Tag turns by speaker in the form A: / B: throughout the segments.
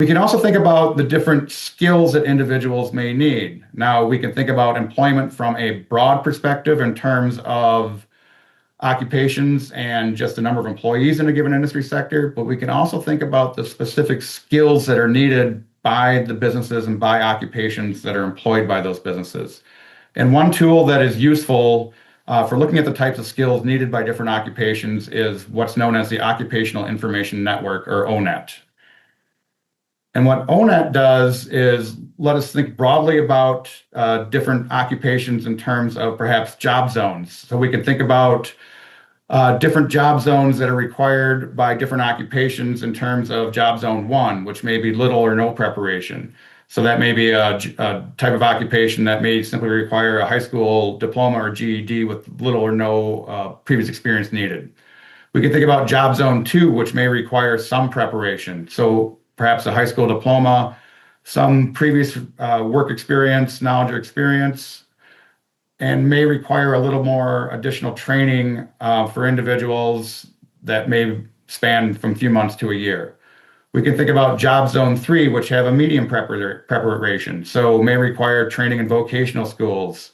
A: We can also think about the different skills that individuals may need. Now, we can think about employment from a broad perspective in terms of occupations and just the number of employees in a given industry sector, but we can also think about the specific skills that are needed by the businesses and by occupations that are employed by those businesses. And one tool that is useful for looking at the types of skills needed by different occupations is what's known as the Occupational Information Network, or ONET. And what ONET does is let us think broadly about different occupations in terms of perhaps job zones. So we can think about different job zones that are required by different occupations in terms of job zone 1, which may be little or no preparation. So that may be a type of occupation that may simply require a high school diploma or GED with little or no previous experience needed. We can think about job zone 2, which may require some preparation. So perhaps a high school diploma, some previous work experience, knowledge or experience, and may require a little more additional training for individuals that may span from a few months to a year. We can think about job zone 3, which have a medium preparation, so may require training in vocational schools,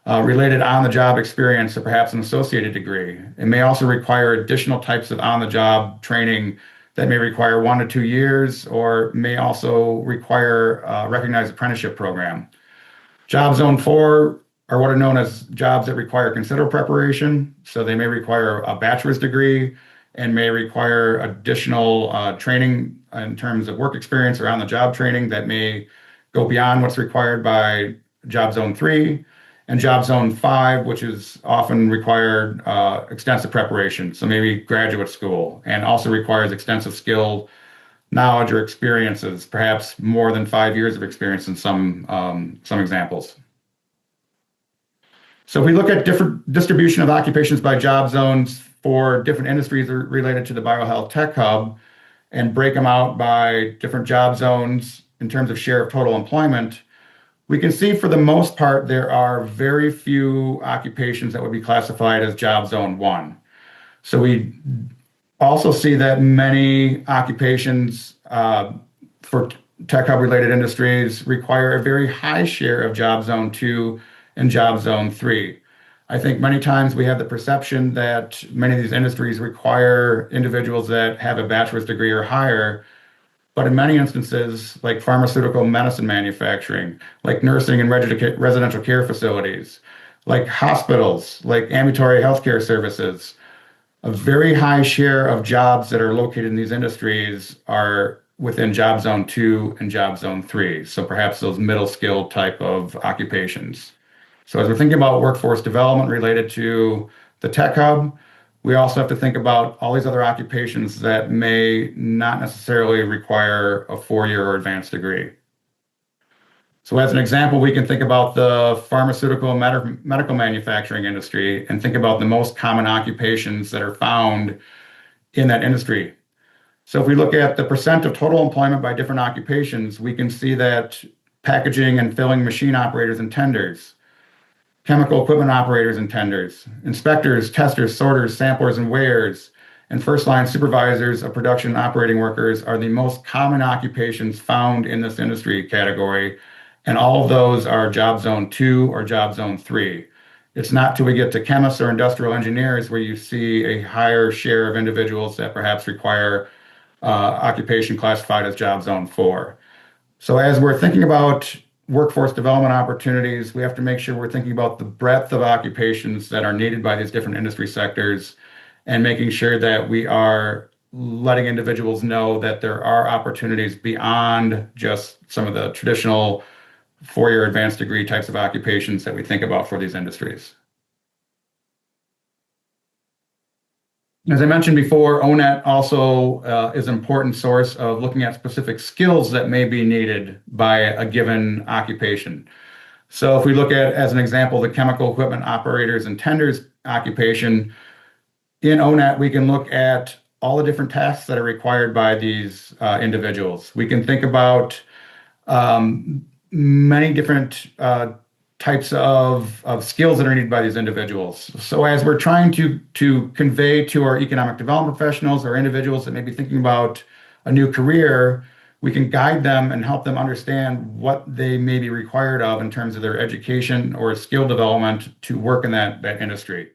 A: related on-the-job experience, or perhaps an associated degree. It may also require additional types of on-the-job training that may require 1 to 2 years, or may also require a recognized apprenticeship program. Job zone 4 are what are known as jobs that require considerable preparation. So they may require a bachelor's degree and may require additional training in terms of work experience or on-the-job training that may go beyond what's required by job zone 3. And job zone 5, which is often required extensive preparation, so maybe graduate school, and also requires extensive skill, knowledge, or experiences, perhaps more than 5 years of experience in some examples. So if we look at different distribution of occupations by job zones for different industries related to the Biohealth Tech Hub and break them out by different job zones in terms of share of total employment, we can see for the most part, there are very few occupations that would be classified as job zone 1. So we also see that many occupations for Tech Hub related industries require a very high share of job zone 2 and job zone 3. I think many times we have the perception that many of these industries require individuals that have a bachelor's degree or higher, but in many instances, like pharmaceutical medicine manufacturing, like nursing and residential care facilities, like hospitals, like ambulatory healthcare services, a very high share of jobs that are located in these industries are within job zone 2 and job zone 3. So perhaps those middle skill type of occupations. So as we're thinking about workforce development related to the Tech Hub, we also have to think about all these other occupations that may not necessarily require a 4-year or advanced degree. So as an example, we can think about the pharmaceutical and medical manufacturing industry and think about the most common occupations that are found in that industry. So if we look at the percent of total employment by different occupations, we can see that packaging and filling machine operators and tenders, chemical equipment operators and tenders, inspectors, testers, sorters, samplers, and weighers, and first-line supervisors of production and operating workers are the most common occupations found in this industry category, and all of those are job zone 2 or job zone 3. It's not till we get to chemists or industrial engineers where you see a higher share of individuals that perhaps require occupation classified as job zone 4. So as we're thinking about workforce development opportunities, we have to make sure we're thinking about the breadth of occupations that are needed by these different industry sectors and making sure that we are letting individuals know that there are opportunities beyond just some of the traditional 4-year advanced degree types of occupations that we think about for these industries. As I mentioned before, ONET also is an important source of looking at specific skills that may be needed by a given occupation. So if we look at, as an example, the chemical equipment operators and tenders occupation, in ONET, we can look at all the different tasks that are required by these individuals. We can think about many different types of skills that are needed by these individuals. So as we're trying to convey to our economic development professionals or individuals that may be thinking about a new career, we can guide them and help them understand what they may be required of in terms of their education or skill development to work in that industry.